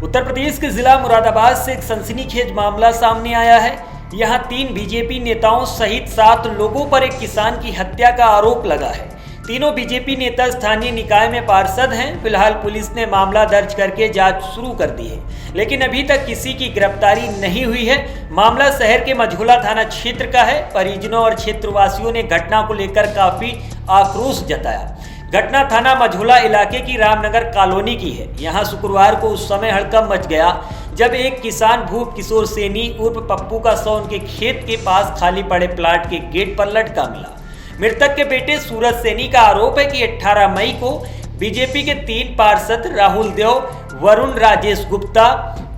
उत्तर प्रदेश के जिला मुरादाबाद से एक सनसनीखेज मामला सामने आया है। यहां 3 बीजेपी नेताओं सहित 7 लोगों पर एक किसान की हत्या का आरोप लगा है। तीनों बीजेपी नेता स्थानीय निकाय में पार्षद हैं। फिलहाल पुलिस ने मामला दर्ज करके जांच शुरू कर दी है, लेकिन अभी तक किसी की गिरफ्तारी नहीं हुई है। मामला शहर के मझौला थाना क्षेत्र का है। परिजनों और क्षेत्रवासियों ने घटना को लेकर काफी आक्रोश जताया। घटना थाना मझौला इलाके की रामनगर कॉलोनी की है। यहां शुक्रवार को उस समय हड़कंप मच गया जब एक किसान भूप किशोर सैनी उर्फ पप्पू का शव उनके खेत के पास खाली पड़े प्लाट के गेट पर लटका मिला। मृतक के बेटे सूरज सैनी का आरोप है कि 18 मई को बीजेपी के 3 पार्षद राहुल देव, वरुण राजेश गुप्ता,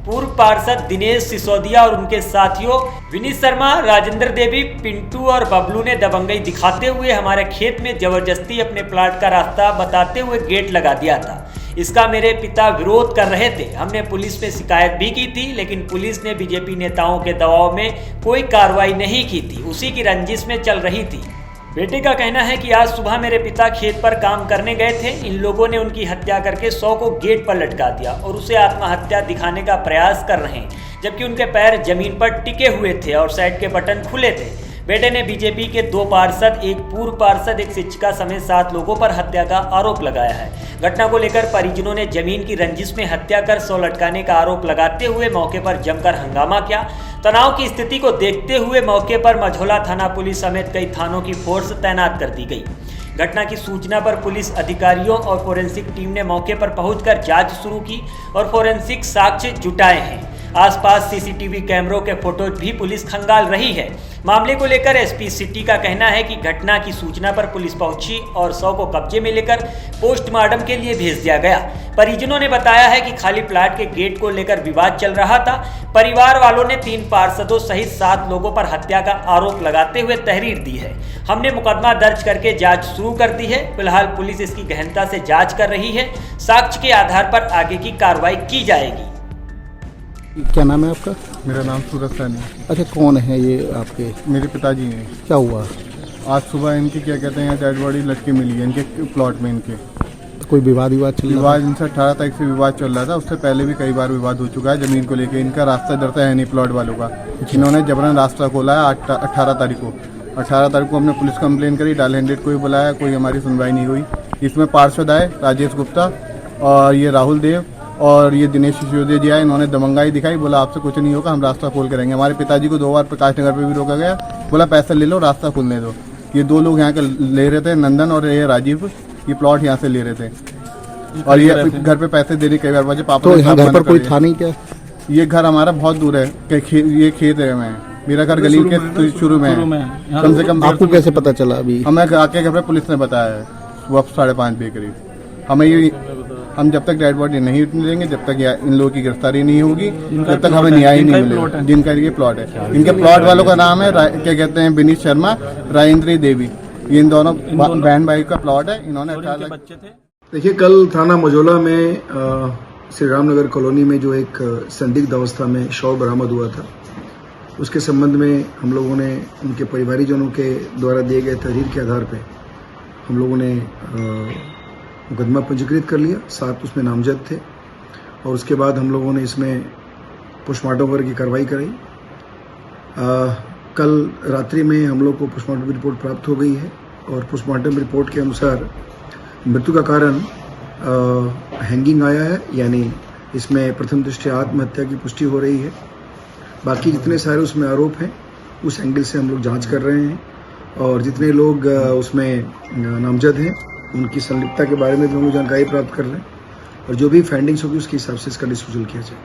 पूर्व पार्षद दिनेश सिसोदिया और उनके साथियों विनीत शर्मा, राजेंद्र देवी, पिंटू और बबलू ने दबंगई दिखाते हुए हमारे खेत में जबरदस्ती अपने प्लाट का रास्ता बताते हुए गेट लगा दिया था। इसका मेरे पिता विरोध कर रहे थे। हमने पुलिस में शिकायत भी की थी, लेकिन पुलिस ने बीजेपी नेताओं के दबाव में कोई कार्रवाई नहीं की थी। उसी की रंजिश में चल रही थी। बेटे का कहना है कि आज सुबह मेरे पिता खेत पर काम करने गए थे। इन लोगों ने उनकी हत्या करके शव को गेट पर लटका दिया और उसे आत्महत्या दिखाने का प्रयास कर रहे हैं, जबकि उनके पैर जमीन पर टिके हुए थे और साइड के बटन खुले थे। बेटे ने बीजेपी के 2 पार्षद, एक पूर्व पार्षद, एक शिक्षिका समेत 7 लोगों पर हत्या का आरोप लगाया है। घटना को लेकर परिजनों ने जमीन की रंजिश में हत्या कर शव लटकाने का आरोप लगाते हुए मौके पर जमकर हंगामा किया। तनाव की स्थिति को देखते हुए मौके पर मझौला थाना पुलिस समेत कई थानों की फोर्स तैनात कर दी गई। घटना की सूचना पर पुलिस अधिकारियों और फोरेंसिक टीम ने मौके पर पहुंचकर जांच शुरू की और फोरेंसिक साक्ष्य जुटाए हैं। आसपास सीसीटीवी कैमरों के फोटो भी पुलिस खंगाल रही है। मामले को लेकर एसपी सिटी का कहना है कि घटना की सूचना पर पुलिस पहुंची और शव को कब्जे में लेकर पोस्टमार्टम के लिए भेज दिया गया। परिजनों ने बताया है कि खाली प्लाट के गेट को लेकर विवाद चल रहा था। परिवार वालों ने 3 पार्षदों सहित 7 लोगों पर हत्या का आरोप लगाते हुए तहरीर दी है। हमने मुकदमा दर्ज करके जांच शुरू कर दी है। फिलहाल पुलिस इसकी गहनता से जांच कर रही है। साक्ष्य के आधार पर आगे की कार्रवाई की जाएगी। क्या नाम है आपका? मेरा नाम सूरज सैनी। अच्छा, कौन है ये आपके? मेरे पिताजी हैं। क्या हुआ? आज सुबह इनकी क्या कहते हैं डेड बॉडी लटकी मिली है इनके प्लॉट में। इनके तो कोई विवाद चल रहा है? इनसे 18 तारीख से विवाद चल रहा था। उससे पहले भी कई बार विवाद हो चुका है जमीन को लेकर। इनका रास्ता डरता है नहीं प्लॉट वालों का। इन्होंने जबरन रास्ता खोला है 18 तारीख को। 18 तारीख को हमने पुलिस कंप्लेन करी, डाल हैंडेड को भी बुलाया, कोई हमारी सुनवाई नहीं हुई। इसमें पार्षद आए राजेश गुप्ता और ये राहुल देव और ये दिनेश सिसोदिया जी आए। इन्होंने दबंगाई दिखाई, बोला आपसे कुछ नहीं होगा, हम रास्ता खोल करेंगे। हमारे पिताजी को 2 बार प्रकाश नगर पे भी रोका गया, बोला पैसे ले लो, रास्ता खोलने दो। ये 2 लोग यहाँ के ले रहे थे, नंदन और ये राजीव, ये प्लॉट यहाँ से ले रहे थे और ये घर पे पैसे दे रही कई बार बजे। पापा तो यहाँ घर पर कोई था नहीं क्या? ये घर हमारा बहुत दूर है, ये खेत है। मैं मेरा घर गली के शुरू में है। कम से कम आपको कैसे पता चला? अभी हमें आके घर पे पुलिस ने बताया है सुबह 5:30 बजे करीब। हम जब तक डेड बॉडी नहीं मिलेंगे, जब तक इन लोगों की गिरफ्तारी नहीं होगी, जब तक हमें न्याय नहीं मिलेगा। जिनका ये प्लॉट है, इनके प्लॉट वालों का नाम है क्या कहते हैं विनीत शर्मा, राजेंद्र देवी। ये इन दोनों बहन भाई का प्लॉट है। इन्होंने 18 बच्चे थे। देखिए, कल थाना मझौला में श्री रामनगर कॉलोनी में जो एक संदिग्ध अवस्था में शव बरामद हुआ था, उसके संबंध में हम लोगों ने उनके परिवारीजनों के द्वारा दिए गए तहरीर के आधार पर हम लोगों ने मुकदमा पंजीकृत कर लिया। 7 उसमें नामजद थे और उसके बाद हम लोगों ने इसमें पोस्टमार्टम वगैरह की कार्रवाई कराई। कल रात्रि में हम लोग को पोस्टमार्टम रिपोर्ट प्राप्त हो गई है और पोस्टमार्टम रिपोर्ट के अनुसार मृत्यु का कारण हैंगिंग आया है, यानी इसमें प्रथम दृष्टया आत्महत्या की पुष्टि हो रही है। बाकी जितने सारे उसमें आरोप हैं उस एंगल से हम लोग जाँच कर रहे हैं और जितने लोग उसमें नामजद हैं उनकी संलिप्तता के बारे में भी हम लोग जानकारी प्राप्त कर रहे हैं और जो भी फाइंडिंग्स होगी उसके हिसाब से इसका डिस्पोजल किया जाए।